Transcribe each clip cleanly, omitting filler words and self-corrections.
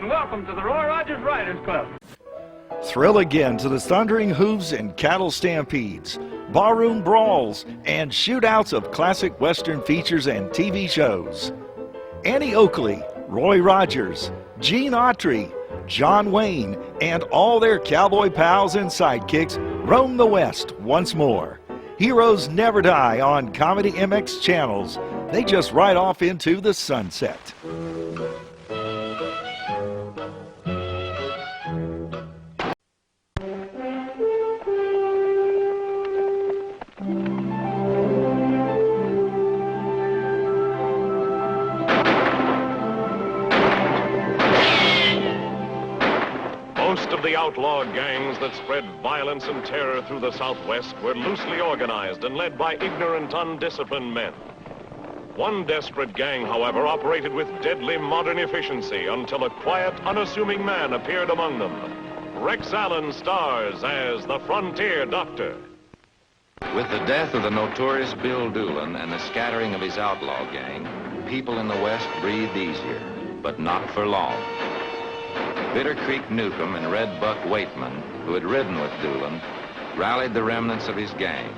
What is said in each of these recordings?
and welcome to the Roy Rogers Riders Club. Thrill again to the thundering hooves and cattle stampedes, barroom brawls, and shootouts of classic Western features and TV shows. Annie Oakley, Roy Rogers, Gene Autry, John Wayne, and all their cowboy pals and sidekicks roam the West once more. Heroes never die on ComedyMX Channels. They just ride off into the sunset. Most of the outlaw gangs that spread violence and terror through the Southwest were loosely organized and led by ignorant, undisciplined men. One desperate gang, however, operated with deadly modern efficiency until a quiet, unassuming man appeared among them. Rex Allen stars as the Frontier Doctor. With the death of the notorious Bill Doolin and the scattering of his outlaw gang, people in the West breathed easier, but not for long. BITTERCREEK Newcomb and Red Buck Waitman, who had ridden with Doolin, rallied the remnants of his gang,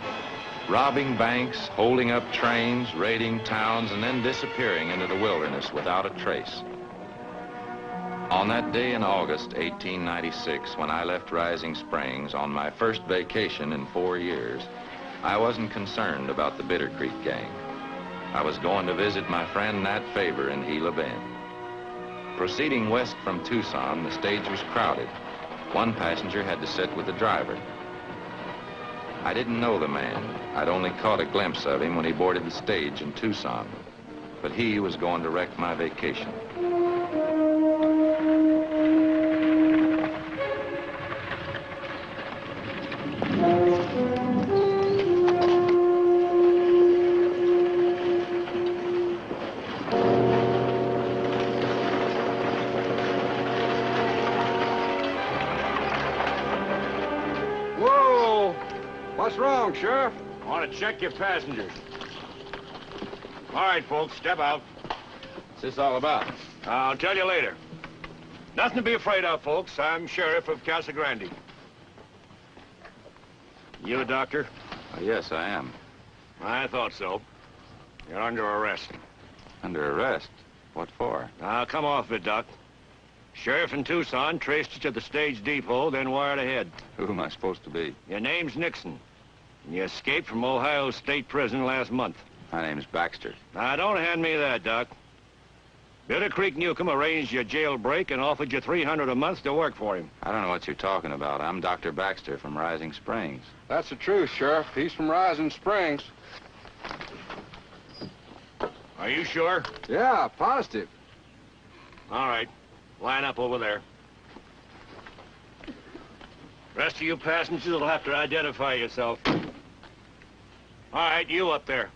robbing banks, holding up trains, raiding towns, and then disappearing into the wilderness without a trace. On that day in August 1896, when I left Rising Springs on my first vacation in 4 years, I wasn't concerned about the BITTERCREEK gang. I was going to visit my friend Nat Faber in Gila Bend. Proceeding west from Tucson, the stage was crowded. One passenger had to sit with the driver. I didn't know the man. I'd only caught a glimpse of him when he boarded the stage in Tucson. But he was going to wreck my vacation. What's wrong, Sheriff? I want to check your passengers. All right, folks, step out. What's this all about? I'll tell you later. Nothing to be afraid of, folks. I'm Sheriff of Casa Grande. You a doctor? Yes, I am. I thought so. You're under arrest. Under arrest? What for? Now, come off it, Doc. Sheriff in Tucson traced you to the stage depot, then wired ahead. Who am I supposed to be? Your name's Nixon. And you escaped from Ohio State Prison last month. My name's Baxter. Now, don't hand me that, Doc. BITTERCREEK Newcomb arranged your jailbreak and offered you $300 a month to work for him. I don't know what you're talking about. I'm Dr. Baxter from Rising Springs. That's the truth, Sheriff. He's from Rising Springs. Are you sure? Yeah, positive. All right. Line up over there. Rest of you passengers will have to identify yourself. All right, you up there.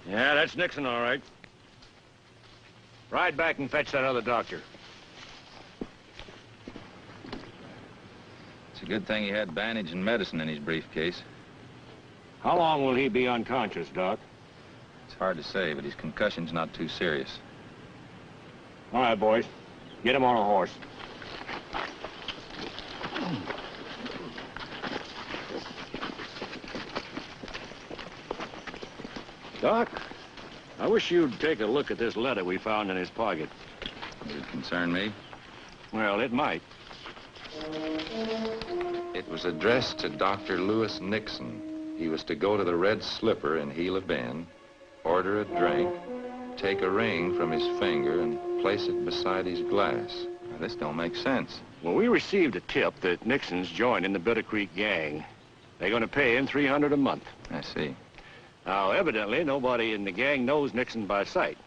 Yeah, that's Nixon, all right. Ride back and fetch that other doctor. It's a good thing he had bandage and medicine in his briefcase. How long will he be unconscious, Doc? It's hard to say, but his concussion's not too serious. All right, boys. Get him on a horse. Doc, I wish you'd take a look at this letter we found in his pocket. concern me. Well, it might. It was addressed to Dr. Lewis Nixon. He was to go to the Red Slipper in Gila Bend, order a drink, take a ring from his finger, and place it beside his glass. Now, this don't make sense. Well, we received a tip that Nixon's joining the BITTERCREEK gang. They're going to pay him $300 a month. I see. Now, evidently, nobody in the gang knows Nixon by sight.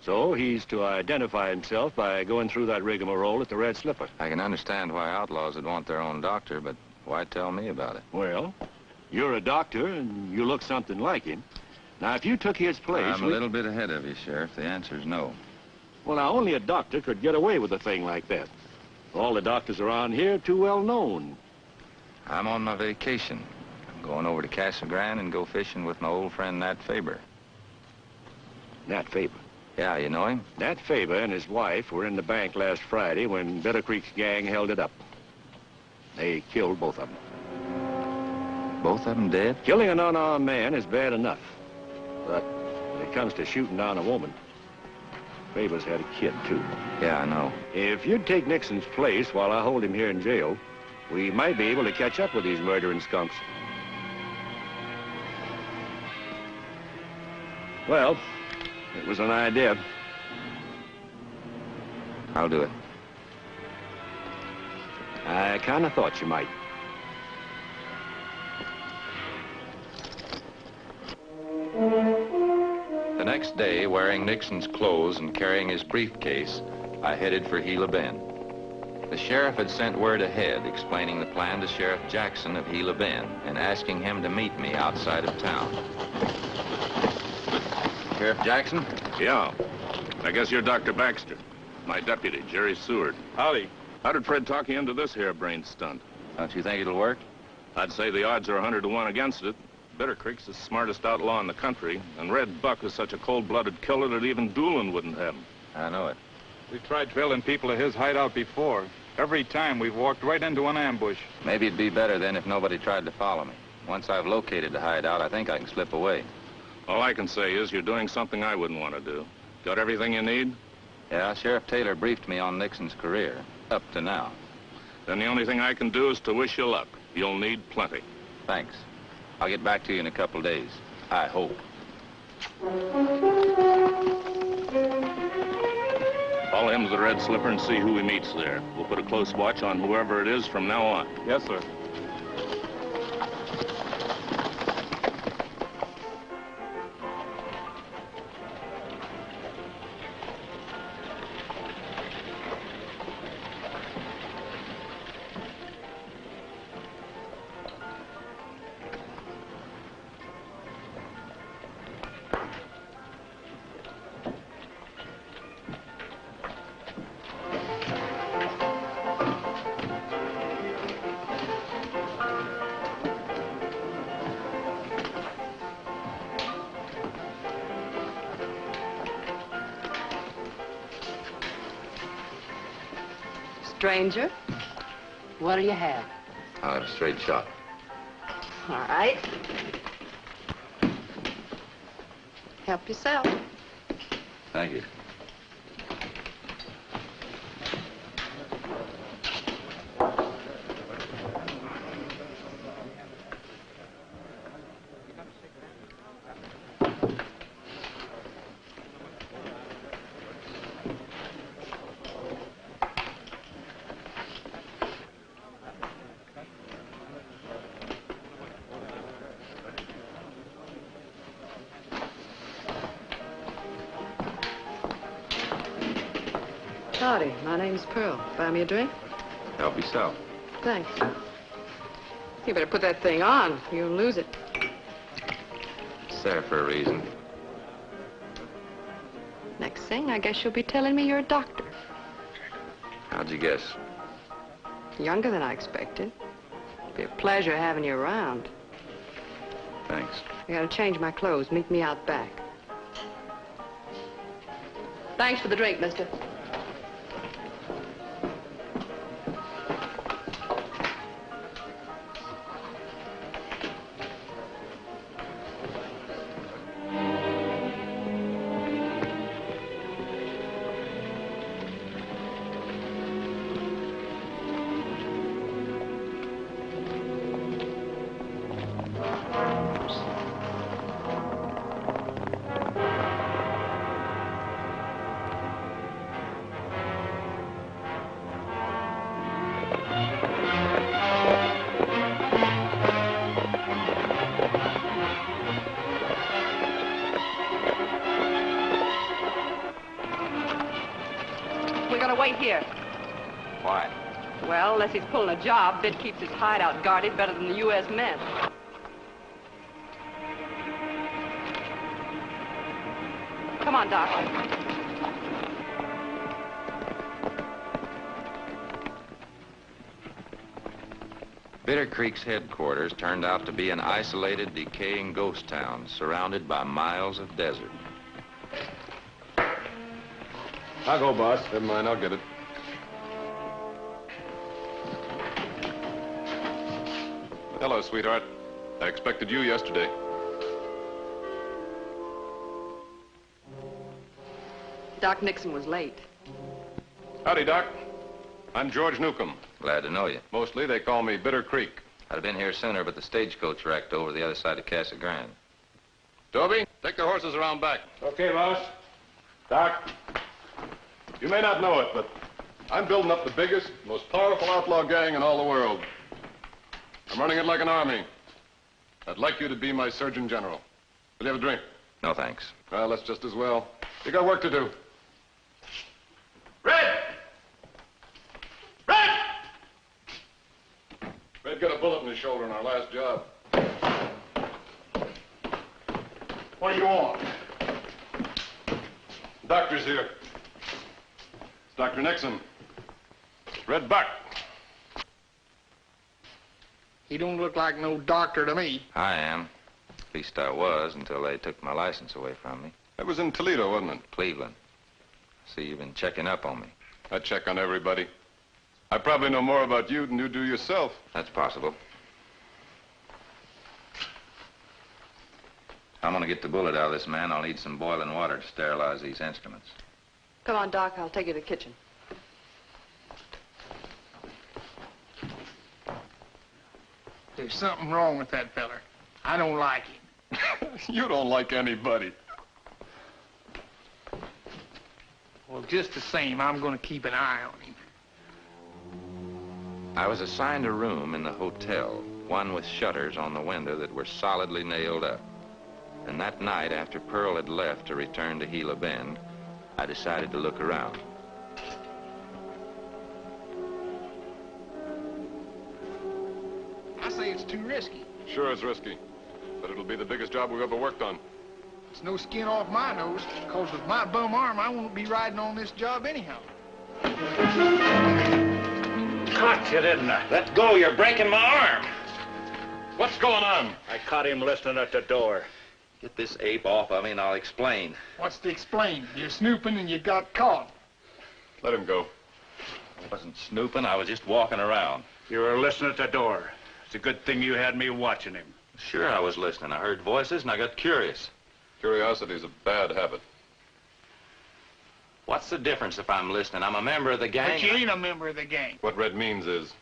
So he's to identify himself by going through that rigmarole at the Red Slipper. I can understand why outlaws would want their own doctor, but why tell me about it? Well, you're a doctor, and you look something like him. Now, if you took his place... I'm a little bit ahead of you, Sheriff. The answer's no. Well, now, only a doctor could get away with a thing like that. All the doctors around here are too well known. I'm on my vacation. I'm going over to Casa Grande and go fishing with my old friend Nat Faber. Nat Faber. Yeah, you know him? Nat Faber and his wife were in the bank last Friday when BITTERCREEK's gang held it up. They killed both of them. Both of them dead? Killing an unarmed man is bad enough. But when it comes to shooting down a woman, Faber's had a kid, too. Yeah, I know. If you'd take Nixon's place while I hold him here in jail, we might be able to catch up with these murdering skunks. Well, it was an idea. I'll do it. I kind of thought you might. The next day, wearing Nixon's clothes and carrying his briefcase, I headed for Gila Bend. The sheriff had sent word ahead explaining the plan to Sheriff Jackson of Gila Bend and asking him to meet me outside of town. Sheriff Jackson? Yeah. I guess you're Dr. Baxter. My deputy, Jerry Seward. Howdy. How did Fred talk you into this harebrained stunt? Don't you think it'll work? I'd say the odds are 100 to 1 against it. BITTERCREEK's the smartest outlaw in the country, and Red Buck is such a cold-blooded killer that even Doolin wouldn't have him. I know it. We've tried trailing people to his hideout before. Every time we've walked right into an ambush. Maybe it'd be better then if nobody tried to follow me. Once I've located the hideout, I think I can slip away. All I can say is you're doing something I wouldn't want to do. Got everything you need? Yeah, Sheriff Taylor briefed me on Nixon's career, up to now. Then the only thing I can do is to wish you luck. You'll need plenty. Thanks. I'll get back to you in a couple days. I hope. Follow him to the Red Slipper and see who he meets there. We'll put a close watch on whoever it is from now on. Yes, sir. Stranger, what'll you have? I'll have a straight shot. All right. Help yourself. Thank you. Howdy, my name's Pearl. Buy me a drink? Help yourself. Thanks. You better put that thing on. You'll lose it. It's there for a reason. Next thing, I guess you'll be telling me you're a doctor. How'd you guess? Younger than I expected. Be a pleasure having you around. Thanks. I gotta change my clothes. Meet me out back. Thanks for the drink, mister. here. Why? Well, unless he's pulling a job, Bitt keeps his hideout guarded better than the U.S. Mint. Come on, Doc. Bitter Creek's headquarters turned out to be an isolated, decaying ghost town surrounded by miles of desert. I'll go, boss. Never mind, I'll get it. Hello, sweetheart. I expected you yesterday. Doc Nixon was late. Howdy, Doc. I'm George Newcomb. Glad to know you. Mostly they call me Bitter Creek. I'd have been here sooner, but the stagecoach wrecked over the other side of Casa Grande. Toby, take the horses around back. Okay, boss. Doc, you may not know it, but I'm building up the biggest, most powerful outlaw gang in all the world. I'm running it like an army. I'd like you to be my Surgeon General. Will you have a drink? No, thanks. Well, that's just as well. You got work to do. Red! Red! Red got a bullet in his shoulder in our last job. What do you want? The doctor's here. It's Dr. Nixon. Red Buck. He don't look like no doctor to me. I am. At least I was until they took my license away from me. That was in Toledo, wasn't it? Cleveland. See, you've been checking up on me. I check on everybody. I probably know more about you than you do yourself. That's possible. I'm gonna get the bullet out of this man. I'll need some boiling water to sterilize these instruments. Come on, Doc. I'll take you to the kitchen. There's something wrong with that feller. I don't like him. You don't like anybody. Well, just the same, I'm gonna keep an eye on him. I was assigned a room in the hotel, one with shutters on the window that were solidly nailed up. And that night, after Pearl had left to return to Gila Bend, I decided to look around. I say it's too risky. Sure, it's risky, but it'll be the biggest job we've ever worked on. It's no skin off my nose, because with my bum arm, I won't be riding on this job anyhow. Caught you, didn't I? Let go, you're breaking my arm. What's going on? I caught him listening at the door. Get this ape off of me and I'll explain. What's to explain? You're snooping and you got caught. Let him go. I wasn't snooping, I was just walking around. You were listening at the door. It's a good thing you had me watching him. Sure, I was listening. I heard voices and I got curious. Curiosity's a bad habit. What's the difference if I'm listening? I'm a member of the gang. But you ain't a member of the gang. What Red means is,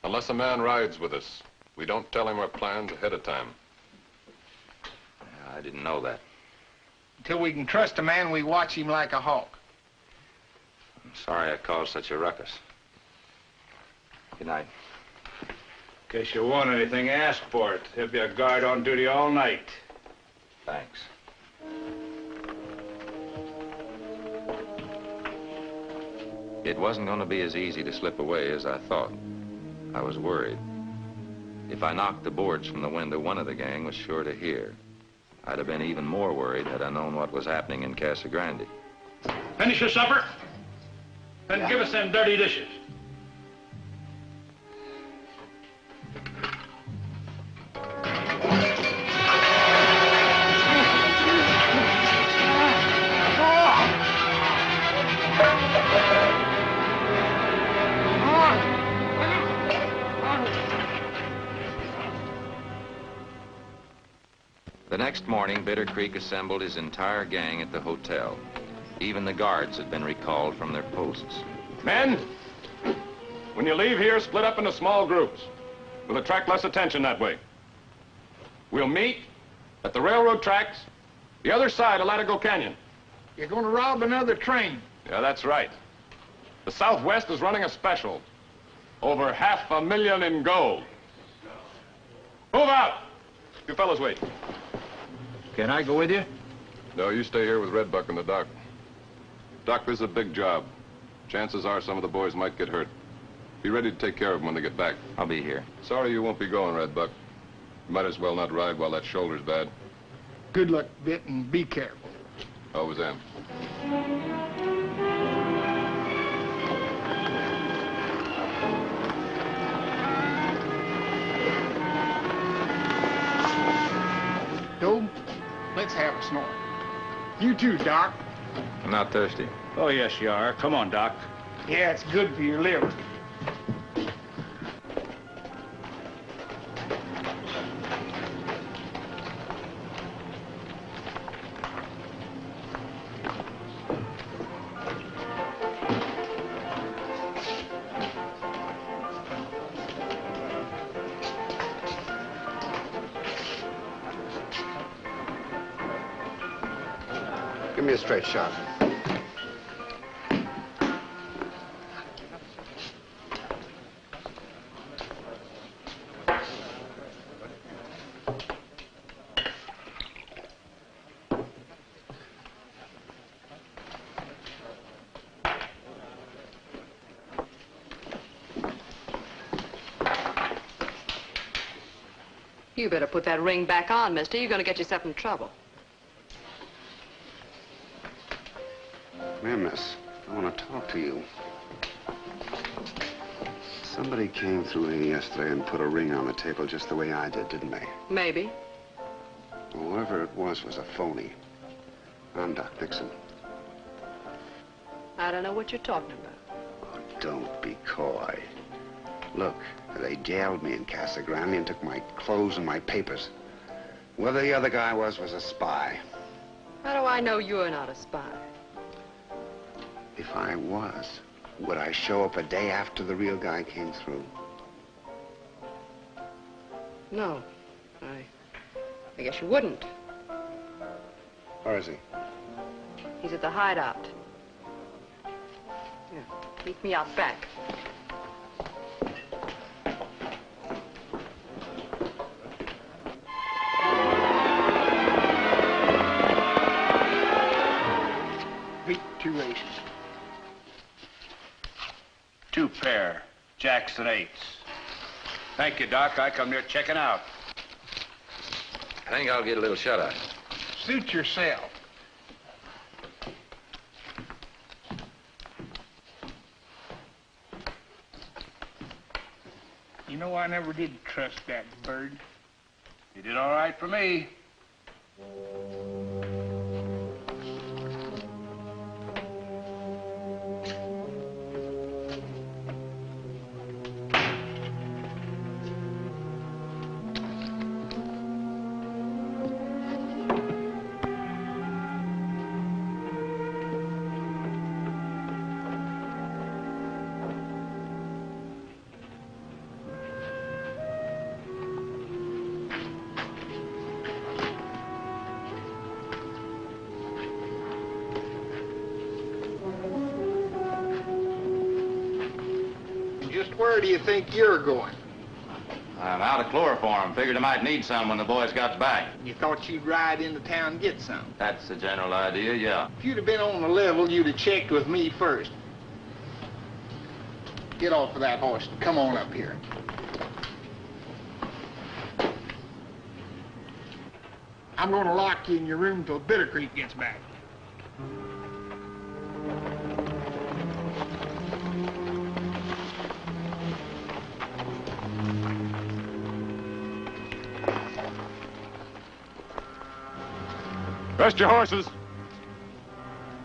unless a man rides with us, we don't tell him our plans ahead of time. I didn't know that. Until we can trust a man, we watch him like a hawk. I'm sorry I caused such a ruckus. Good night. In case you want anything, ask for it. There'll be a guard on duty all night. Thanks. It wasn't going to be as easy to slip away as I thought. I was worried. If I knocked the boards from the window, one of the gang was sure to hear. I'd have been even more worried had I known what was happening in Casa Grande. Finish your supper, and give us them dirty dishes. The next morning, Bitter Creek assembled his entire gang at the hotel. Even the guards had been recalled from their posts. Men, when you leave here, split up into small groups. We'll attract less attention that way. We'll meet at the railroad tracks, the other side of Latigo Canyon. You're gonna rob another train. Yeah, that's right. The Southwest is running a special. Over $500,000 in gold. Move out! You fellas wait. Can I go with you? No, you stay here with Red Buck and the doc. Doc, this is a big job. Chances are some of the boys might get hurt. Be ready to take care of them when they get back. I'll be here. Sorry you won't be going, Red Buck. You might as well not ride while that shoulder's bad. Good luck, Bit, and be careful. Always am. Doe, let's have a snort. You too, Doc. I'm not thirsty. Oh, yes, you are. Come on, Doc. Yeah, it's good for your liver. Give me a straight shot. You better put that ring back on, mister. You're going to get yourself in trouble. Come here, miss. I want to talk to you. Somebody came through here yesterday and put a ring on the table just the way I did, didn't they? Maybe. Well, whoever it was a phony. I'm Doc Nixon. I don't know what you're talking about. Oh, don't be coy. Look, they jailed me in Casa Grande and took my clothes and my papers. Whoever the other guy was a spy. How do I know you're not a spy? If I was, would I show up a day after the real guy came through? No. I guess you wouldn't. Where is he? He's at the hideout. Here, meet me out back. Beat 2 aces. 2 pair. Jacks and 8s. Thank you, Doc. I come here checking out. I think I'll get a little shutout. Suit yourself. You know, I never did trust that bird. You did all right for me. Where do you think you're going? I'm out of chloroform. Figured I might need some when the boys got back. You thought you'd ride into town and get some. That's the general idea, yeah. If you'd have been on the level, you'd have checked with me first. Get off of that horse and come on up here. I'm going to lock you in your room till BITTERCREEK gets back. Rest your horses.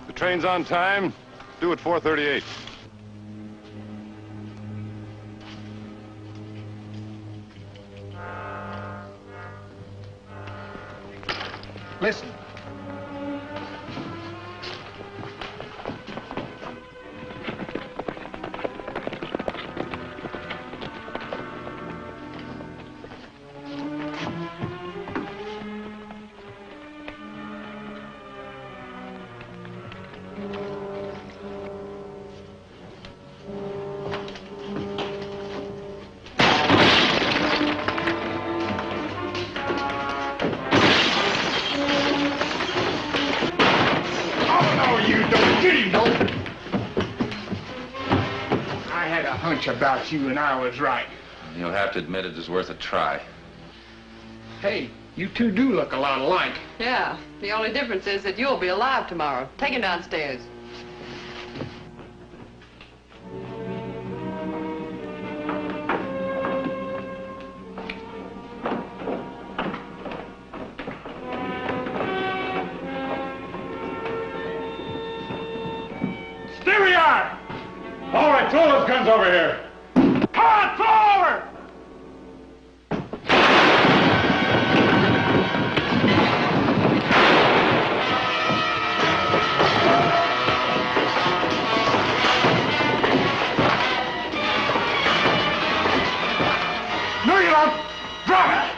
The train's on time. Due at 4:38. Listen. hunch about you and I was right. You'll have to admit it is worth a try. Hey, you two do look a lot alike. Yeah, the only difference is that you'll be alive tomorrow. Take him downstairs. Stay where you are! All right, throw those guns over here. Come on, throw over! No, you don't! Drop it!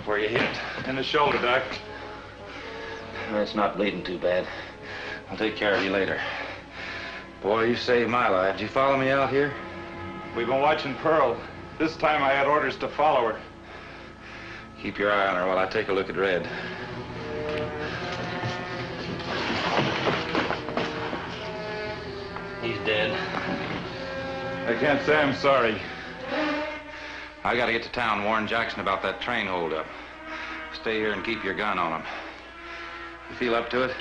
Where you hit? In the shoulder, Doc. It's not bleeding too bad. I'll take care of you later. Boy, you saved my life. Did you follow me out here? We've been watching Pearl. This time I had orders to follow her. Keep your eye on her while I take a look at Red. He's dead. I can't say I'm sorry. I gotta get to town and warn Jackson about that train holdup. Stay here and keep your gun on him. You feel up to it?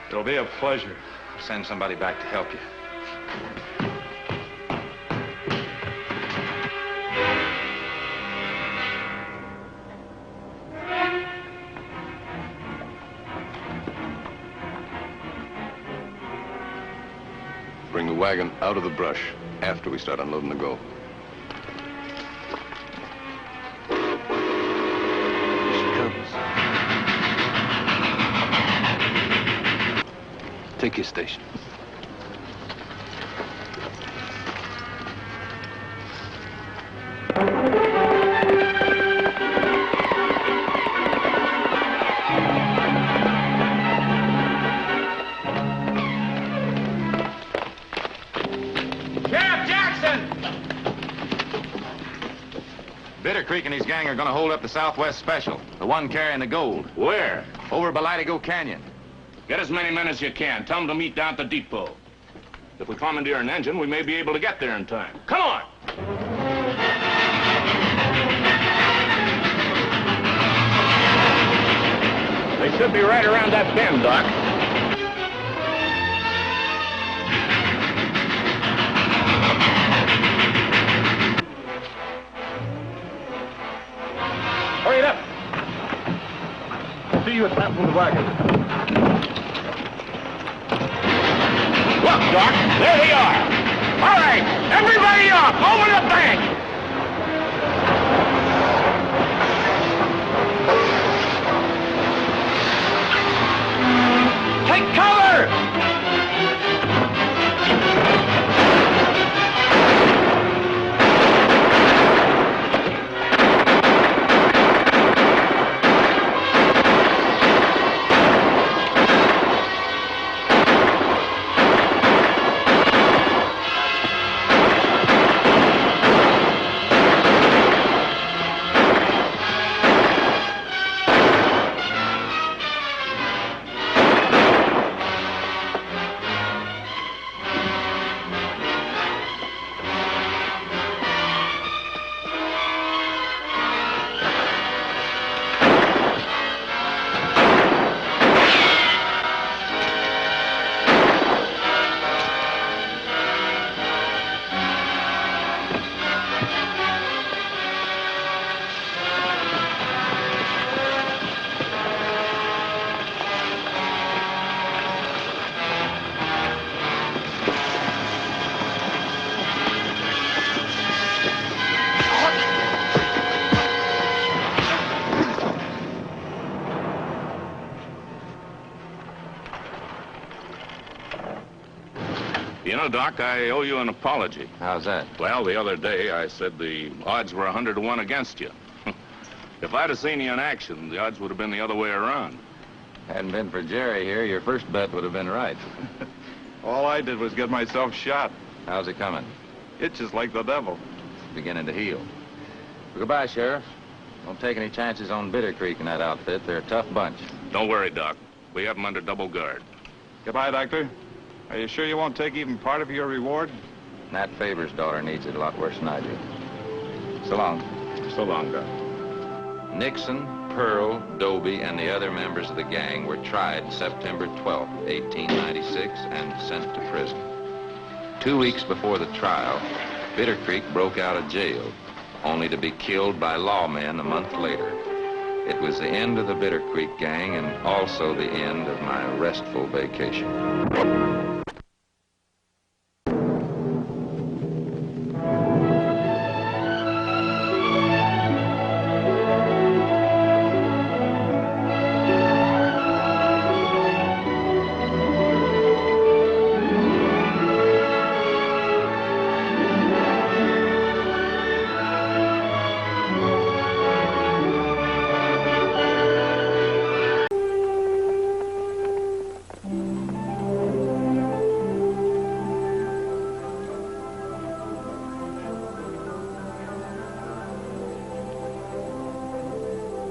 It'll be a pleasure. I'll send somebody back to help you. Bring the wagon out of the brush after we start unloading the gold. Take your station. BITTERCREEK and his gang are gonna hold up the Southwest Special, the one carrying the gold. Where? Over Belitigo Canyon. Get as many men as you can. Tell them to meet down at the depot. If we commandeer an engine, we may be able to get there in time. Come on! They should be right around that bend, Doc. Hurry it up! See you at that from the wagon. Look, Doc, there they are. All right, everybody up, over the bank. Take cover! You know, Doc, I owe you an apology. How's that? Well, the other day I said the odds were 100 to 1 against you. If I'd have seen you in action, the odds would have been the other way around. Hadn't been for Jerry here, your first bet would have been right. All I did was get myself shot. How's he coming? Itches like the devil. Beginning to heal. Well, goodbye, Sheriff. Don't take any chances on BITTERCREEK and that outfit. They're a tough bunch. Don't worry, Doc. We have them under double guard. Goodbye, Doctor. Are you sure you won't take even part of your reward? Nat Faber's daughter needs it a lot worse than I do. So long. So long, Doc. Nixon, Pearl, Doby, and the other members of the gang were tried September 12, 1896, and sent to prison. 2 weeks before the trial, BITTERCREEK broke out of jail, only to be killed by lawmen a month later. It was the end of the BITTERCREEK gang and also the end of my restful vacation.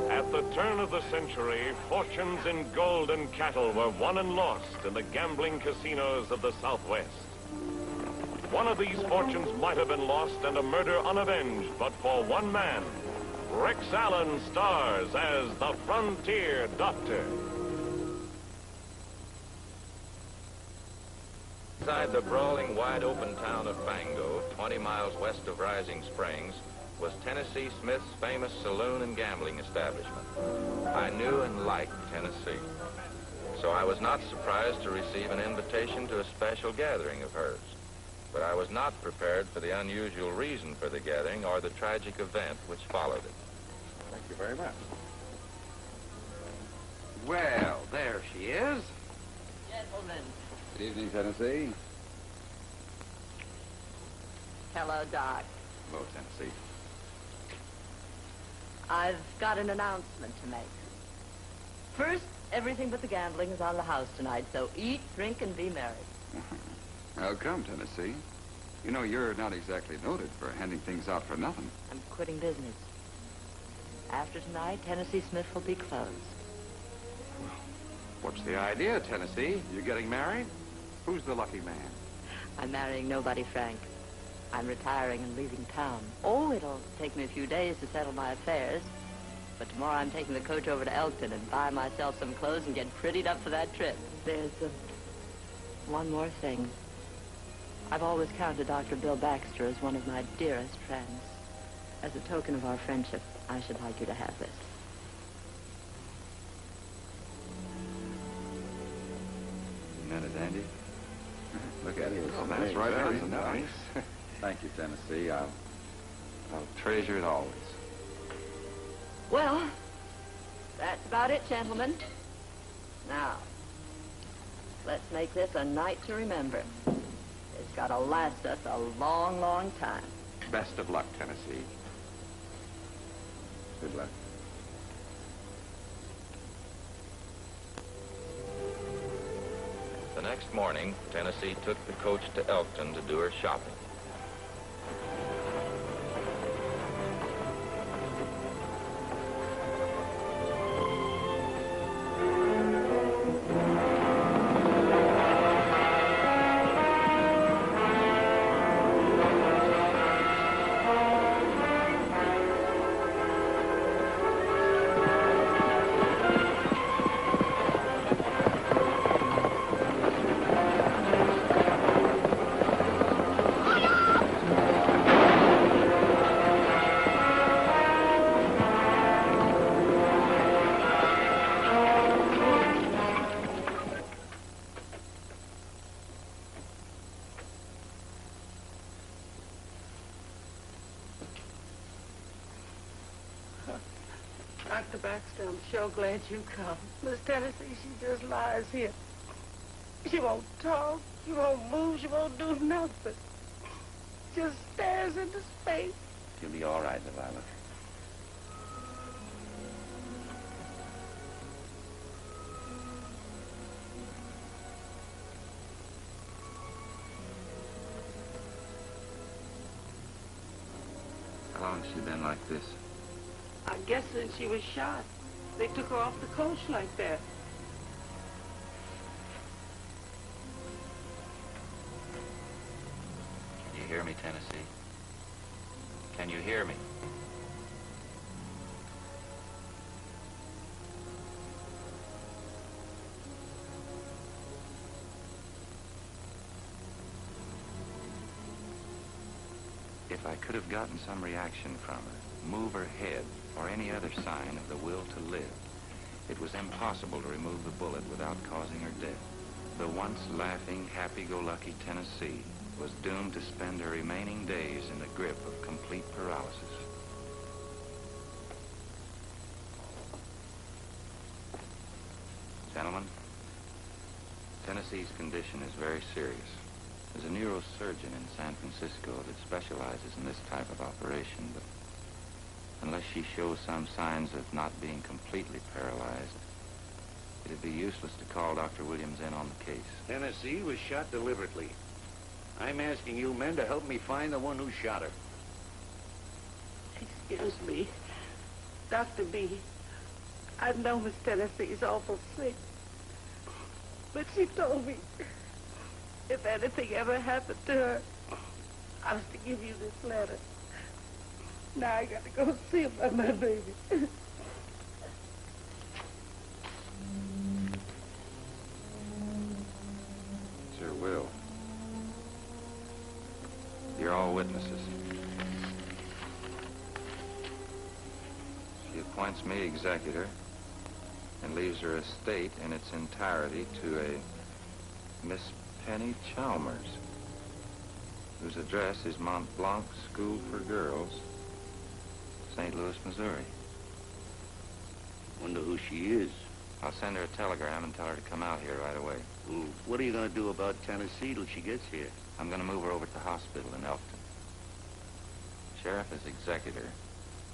At the turn of the century, fortunes in gold and cattle were won and lost in the gambling casinos of the Southwest. One of these fortunes might have been lost and a murder unavenged, but for one man, Rex Allen stars as the Frontier Doctor. Inside the brawling, wide-open town of Fango, 20 miles west of Rising Springs, was Tennessee Smith's famous saloon and gambling establishment. I knew and liked Tennessee, so I was not surprised to receive an invitation to a special gathering of hers. But I was not prepared for the unusual reason for the gathering or the tragic event which followed it. Thank you very much. Well, there she is. Gentlemen. Good evening, Tennessee. Hello, Doc. Hello, Tennessee. I've got an announcement to make. First, everything but the gambling is on the house tonight, so eat, drink, and be merry. How come, Tennessee? You know, you're not exactly noted for handing things out for nothing. I'm quitting business. After tonight, Tennessee Smith will be closed. What's the idea, Tennessee? You getting married? Who's the lucky man? I'm marrying nobody, Frank. I'm retiring and leaving town. Oh, it'll take me a few days to settle my affairs. But tomorrow I'm taking the coach over to Elkton and buy myself some clothes and get prettied up for that trip. There's one more thing. I've always counted Dr. Bill Baxter as one of my dearest friends. As a token of our friendship, I should like you to have this. Isn't that a dandy? Look at it. Oh, that's right. Very That's nice. nice. Thank you, Tennessee. I'll treasure it always. Well, that's about it, gentlemen. Now, let's make this a night to remember. It's got to last us a long, long time. Best of luck, Tennessee. Good luck. The next morning, Tennessee took the coach to Elkton to do her shopping. Dr. Baxter, I'm sure glad you come. Miss Tennessee, she just lies here. She won't talk, she won't move, she won't do nothing. Just stares into space. You'll be all right, Delilah. long's she been like this? I guess since she was shot. They took her off the coach like that. Can you hear me, Tennessee? Can you hear me? If I could have gotten some reaction from her, move her head, or any other sign of the will to live, it was impossible to remove the bullet without causing her death. The once laughing, happy-go-lucky Tennessee was doomed to spend her remaining days in the grip of complete paralysis. Gentlemen, Tennessee's condition is very serious. There's a neurosurgeon in San Francisco that specializes in this type of operation, but unless she shows some signs of not being completely paralyzed, it'd be useless to call Dr. Williams in on the case. Tennessee was shot deliberately. I'm asking you men to help me find the one who shot her. Excuse me, Dr. B. I know Miss Tennessee's awful sick, but she told me if anything ever happened to her, I was to give you this letter. Now I gotta go see about my baby. Sir Will, you're all witnesses. She appoints me executor and leaves her estate in its entirety to a Miss Penny Chalmers, whose address is Mont Blanc School for Girls, St. Louis, Missouri. Wonder who she is. I'll send her a telegram and tell her to come out here right away. Well, what are you going to do about Tennessee till she gets here? I'm going to move her over to the hospital in Elkton. Sheriff, as executor,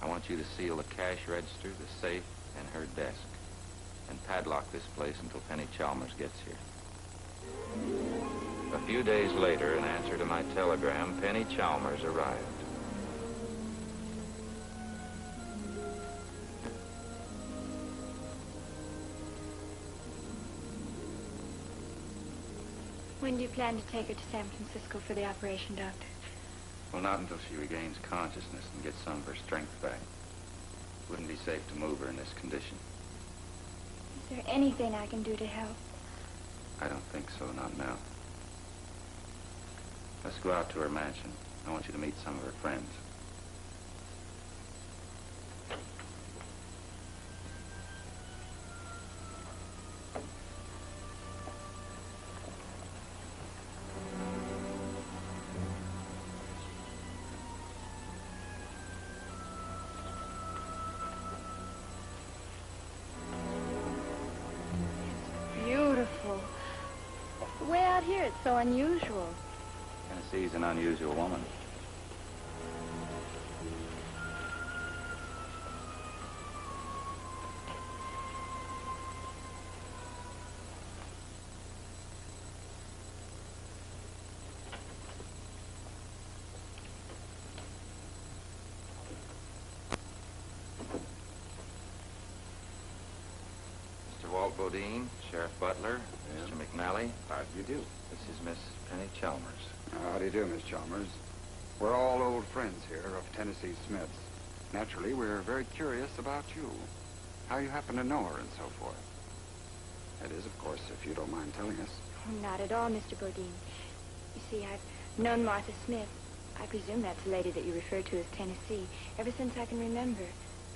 I want you to seal the cash register, the safe, and her desk, and padlock this place until Penny Chalmers gets here. A few days later, in answer to my telegram, Penny Chalmers arrived. When do you plan to take her to San Francisco for the operation, Doctor? Well, not until she regains consciousness and gets some of her strength back. Wouldn't be safe to move her in this condition. Is there anything I can do to help? I don't think so, not now. Let's go out to her mansion. I want you to meet some of her friends. Beautiful. Way out here, it's so unusual. Tennessee's an unusual woman. Mr. Walt Bodine, Sheriff Butler, Mr. McNally. How do you do? This is Miss Penny Chalmers. How do you do, Miss Chalmers? We're all old friends here of Tennessee Smith's. Naturally, we're very curious about you, how you happen to know her and so forth. That is, of course, if you don't mind telling us. Oh, not at all, Mr. Bodine. You see, I've known Martha Smith. I presume that's the lady that you refer to as Tennessee, ever since I can remember.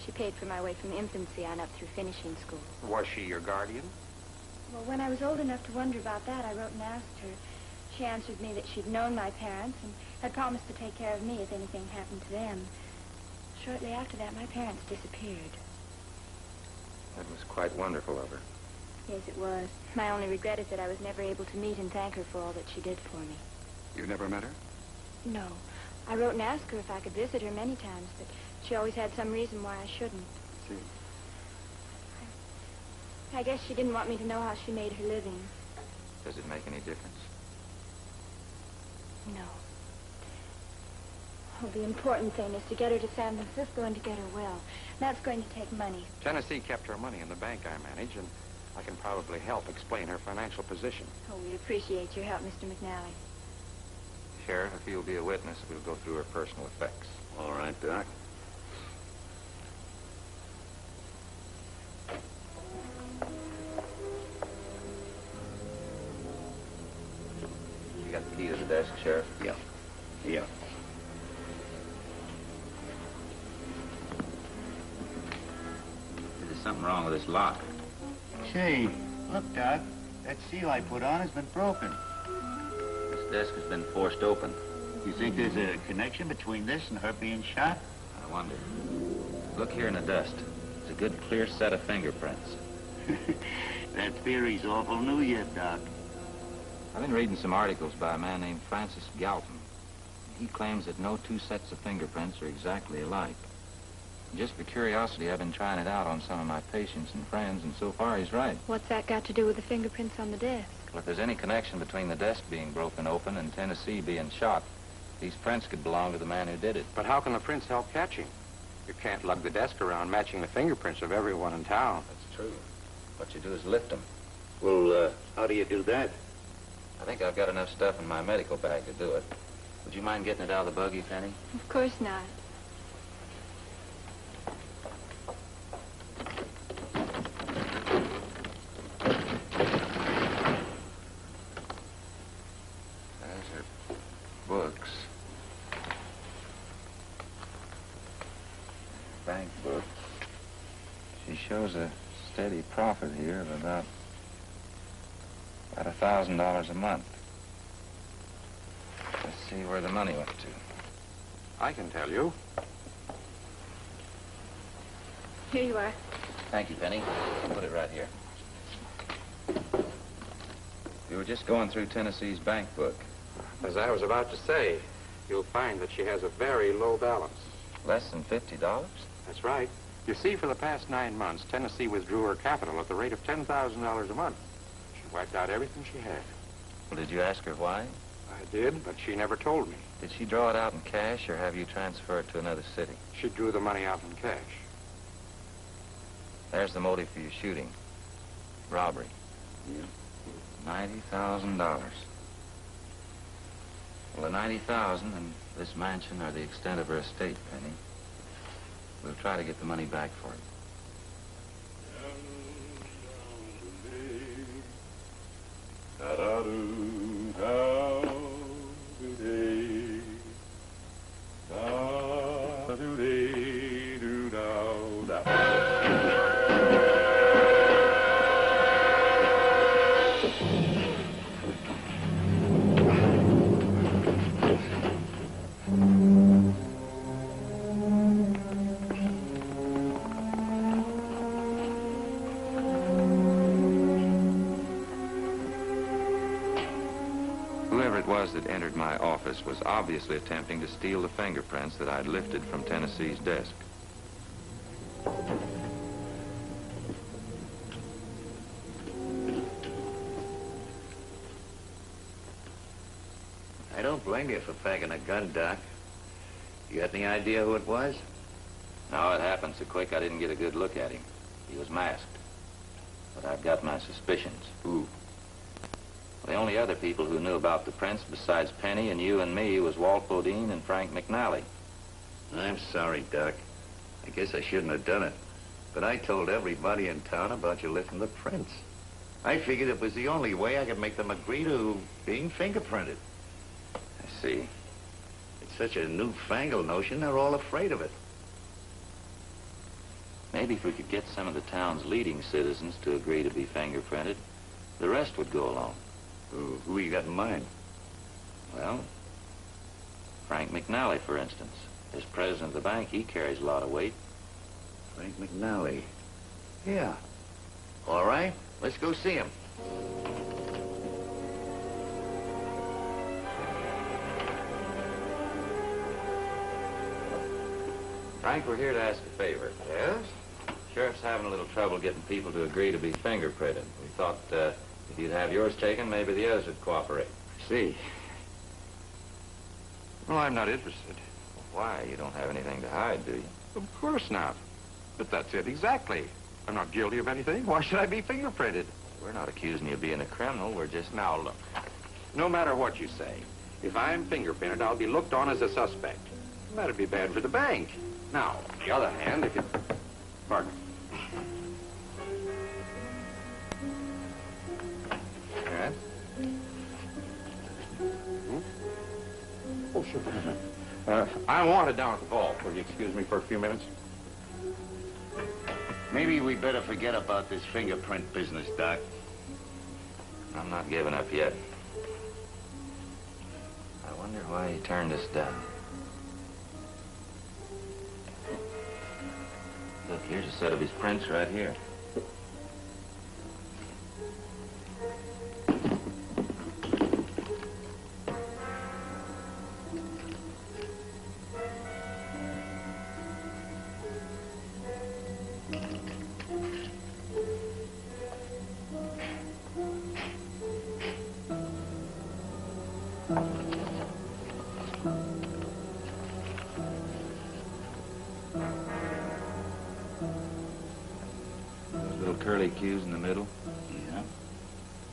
She paid for my way from infancy on up through finishing school. Was she your guardian? Well, when I was old enough to wonder about that, I wrote and asked her. She answered me that she'd known my parents and had promised to take care of me if anything happened to them. Shortly after that, my parents disappeared. That was quite wonderful of her. Yes, it was. My only regret is that I was never able to meet and thank her for all that she did for me. You never met her? No. I wrote and asked her if I could visit her many times, but she always had some reason why I shouldn't. See. I guess she didn't want me to know how she made her living. Does it make any difference? No. Well, the important thing is to get her to San Francisco and to get her will. That's going to take money. Tennessee kept her money in the bank I manage, and I can probably help explain her financial position. Oh, we appreciate your help, Mr. McNally. Sheriff, if you'll be a witness, we'll go through her personal effects. All right, Doc. You got the key to the desk, Sheriff? Yeah. Yeah. There's something wrong with this lock. Say, look, Doc. That seal I put on has been broken. This desk has been forced open. You think there's a connection between this and her being shot? I wonder. Look here in the dust. It's a good, clear set of fingerprints. That theory's awful new yet, Doc. I've been reading some articles by a man named Francis Galton. He claims that no two sets of fingerprints are exactly alike. Just for curiosity, I've been trying it out on some of my patients and friends, and so far he's right. What's that got to do with the fingerprints on the desk? Well, if there's any connection between the desk being broken open and Tennessee being shot, these prints could belong to the man who did it. But how can the prints help catching? You can't lug the desk around matching the fingerprints of everyone in town. That's true. What you do is lift them. Well, how do you do that? I think I've got enough stuff in my medical bag to do it. Would you mind getting it out of the buggy, Penny? Of course not. There's her books. Bank book. She shows a steady profit here of about $1,000 a month. Let's see where the money went to. I can tell you. Here you are. Thank you, Penny. Put it right here. We were just going through Tennessee's bank book. As I was about to say, you'll find that she has a very low balance. Less than $50? That's right. You see, for the past 9 months, Tennessee withdrew her capital at the rate of $10,000 a month. She wiped out everything she had. Well, did you ask her why? I did, but she never told me. Did she draw it out in cash, or have you transfer it to another city? She drew the money out in cash. There's the motive for your shooting. Robbery. Yeah. $90,000. Well, the $90,000 and this mansion are the extent of her estate, Penny. We'll try to get the money back for you. Whoever it was that entered my office was obviously attempting to steal the fingerprints that I'd lifted from Tennessee's desk. I don't blame you for packing a gun, Doc. You got any idea who it was? No, it happened so quick I didn't get a good look at him. He was masked. But I've got my suspicions. Who? The only other people who knew about the prints besides Penny and you and me was Walt Bodine and Frank McNally. I'm sorry, Doc. I guess I shouldn't have done it. But I told everybody in town about you lifting the prints. I figured it was the only way I could make them agree to being fingerprinted. I see. It's such a newfangled notion, they're all afraid of it. Maybe if we could get some of the town's leading citizens to agree to be fingerprinted, the rest would go along. Who you got in mind? Well, Frank McNally, for instance. As president of the bank, he carries a lot of weight. Frank McNally. Yeah. All right, let's go see him. Frank, we're here to ask a favor. Yes? Sheriff's having a little trouble getting people to agree to be fingerprinted. We thought, if you'd have yours taken, maybe the others would cooperate. See. Well, I'm not interested. Why? You don't have anything to hide, do you? Of course not. But that's it exactly. I'm not guilty of anything. Why should I be fingerprinted? We're not accusing you of being a criminal. We're just... Now, look. No matter what you say, if I'm fingerprinted, I'll be looked on as a suspect. That'd be bad for the bank. Now, on the other hand, if you... Pardon. Yes? Oh, sure. I'm wanted down at the vault. Will you excuse me for a few minutes? Maybe we better forget about this fingerprint business, Doc. I'm not giving up yet. I wonder why he turned us down. Look, here's a set of his prints right here. Curly Q's in the middle. Yeah.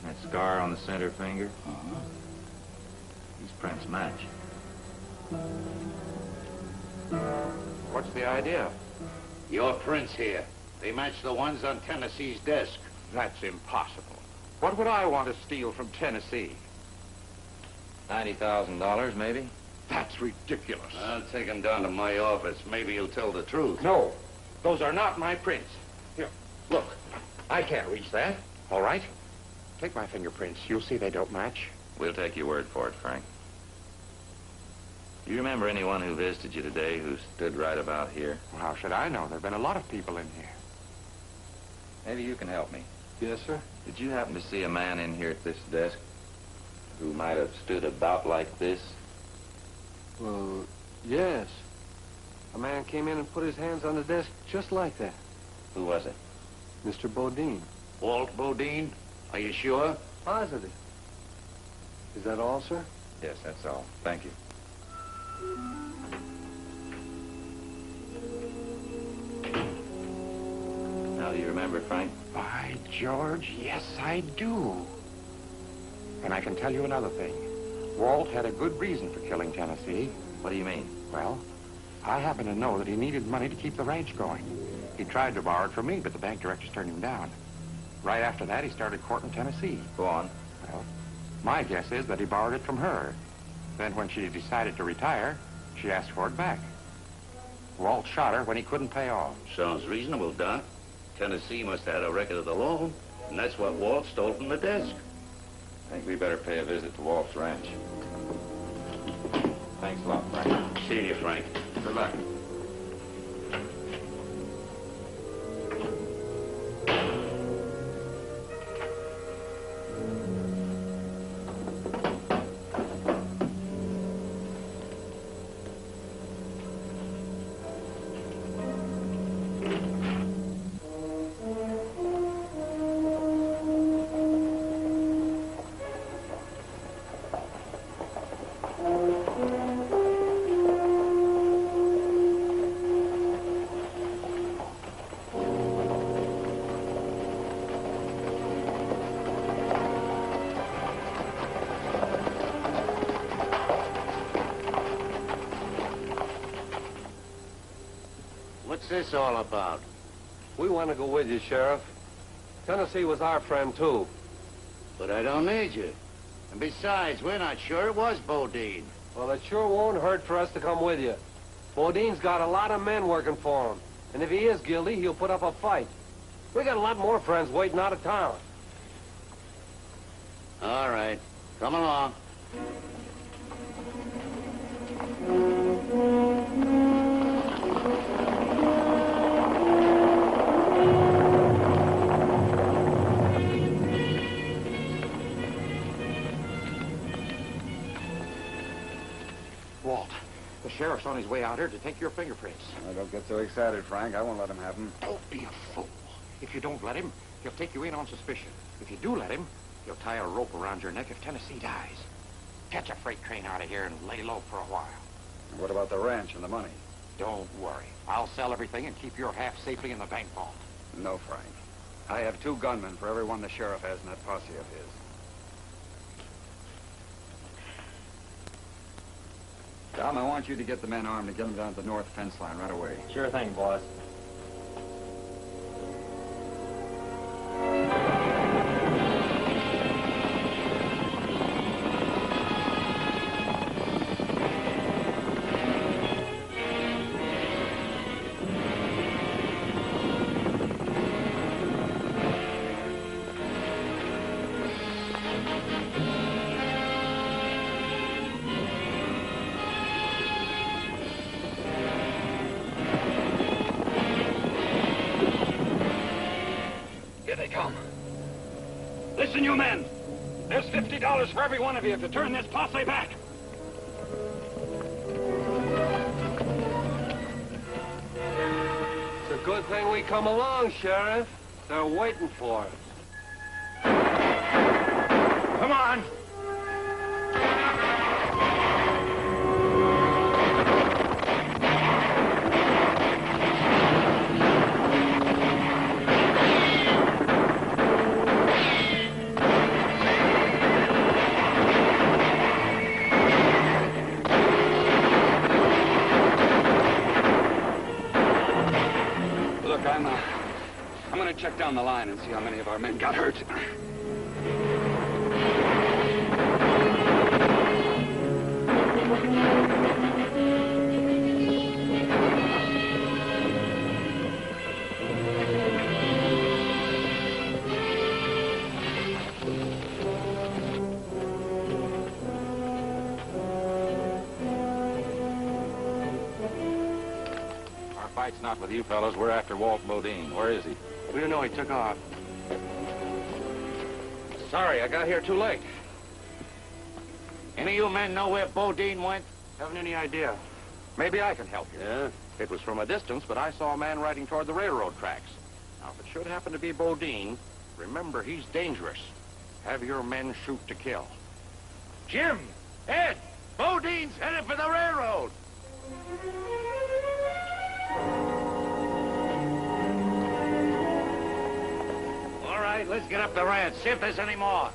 That scar on the center finger. Uh-huh. These prints match. What's the idea? Your prints here. They match the ones on Tennessee's desk. That's impossible. What would I want to steal from Tennessee? $90,000, maybe? That's ridiculous. I'll take him down to my office. Maybe he'll tell the truth. No, those are not my prints. Here, look. I can't reach that. All right? Take my fingerprints. You'll see they don't match. We'll take your word for it, Frank. Do you remember anyone who visited you today who stood right about here? Well, how should I know? There have been a lot of people in here. Maybe you can help me. Yes, sir? Did you happen to see a man in here at this desk who might have stood about like this? Well, yes. A man came in and put his hands on the desk just like that. Who was it? Mr. Bodine. Walt Bodine? Are you sure? Positive. Is that all, sir? Yes, that's all. Thank you. Now, do you remember, Frank? By George, yes, I do. And I can tell you another thing. Walt had a good reason for killing Tennessee. What do you mean? Well, I happen to know that he needed money to keep the ranch going. He tried to borrow it from me, but the bank directors turned him down. Right after that, he started courting Tennessee. Go on. Well, my guess is that he borrowed it from her. Then when she decided to retire, she asked for it back. Walt shot her when he couldn't pay off. Sounds reasonable, Doc. Tennessee must have had a record of the loan, and that's what Walt stole from the desk. I think we better pay a visit to Walt's ranch. Thanks a lot, Frank. See you, Frank. Good luck. What's this all about? We want to go with you, Sheriff. Tennessee was our friend, too. But I don't need you. And besides, we're not sure it was Bodine. Well, it sure won't hurt for us to come with you. Bodine's got a lot of men working for him. And if he is guilty, he'll put up a fight. We got a lot more friends waiting out of town. All right. Come along. Walt, the sheriff's on his way out here to take your fingerprints. Now, don't get so excited, Frank. I won't let him have them. Don't be a fool. If you don't let him, he'll take you in on suspicion. If you do let him, he'll tie a rope around your neck if Tennessee dies. Catch a freight train out of here and lay low for a while. And what about the ranch and the money? Don't worry. I'll sell everything and keep your half safely in the bank vault. No, Frank. I have 2 gunmen for every one the sheriff has in that posse of his. Tom, I want you to get the men armed and get them down to the north fence line right away. Sure thing, boss. Listen, you men. There's $50 for every one of you if you turn this posse back. It's a good thing we come along, Sheriff. They're waiting for us. Come on. I'm gonna check down the line and see how many of our men got hurt. Fight's not with you fellas. We're after Walt Bodine. Where is he? We don't know. He took off. Sorry, I got here too late. Any of you men know where Bodine went? Haven't any idea. Maybe I can help you. Yeah? It was from a distance, but I saw a man riding toward the railroad tracks. Now, if it should happen to be Bodine, remember he's dangerous. Have your men shoot to kill. Jim! Ed! Bodine's headed for the railroad! All right, let's get up the ranch, see if there's any more.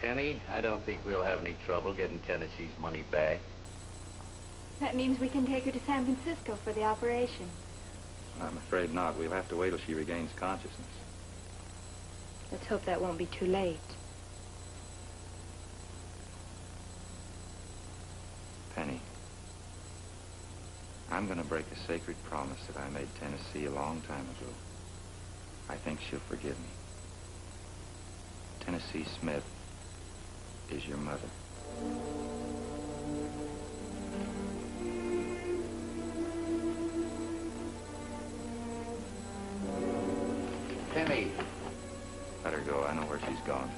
Penny, I don't think we'll have any trouble getting Tennessee's money back. That means we can take her to San Francisco for the operation. I'm afraid not. We'll have to wait till she regains consciousness. Let's hope that won't be too late. Penny, I'm going to break a sacred promise that I made Tennessee a long time ago. I think she'll forgive me. Tennessee Smith is your mother. Penny. Let her go. I know where she's gone.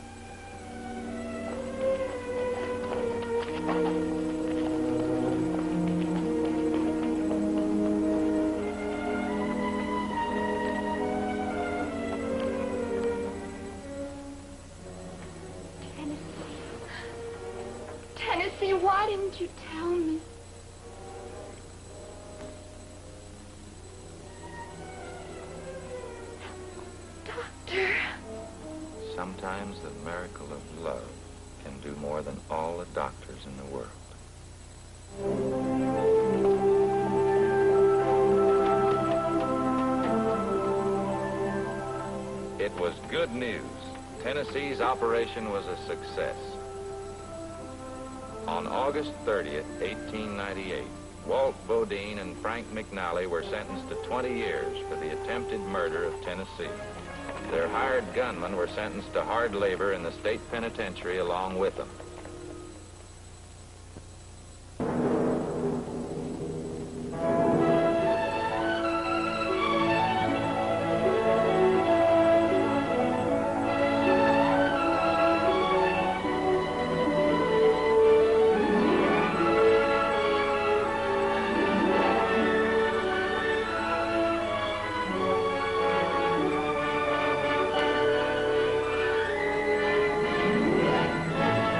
Tennessee, why didn't you tell me? Doctor. Sometimes the miracle of love can do more than all the doctors in the world. It was good news. Tennessee's operation was a success. On August 30th, 1898, Walt Bodine and Frank McNally were sentenced to 20 years for the attempted murder of Tennessee. Their hired gunmen were sentenced to hard labor in the state penitentiary along with them.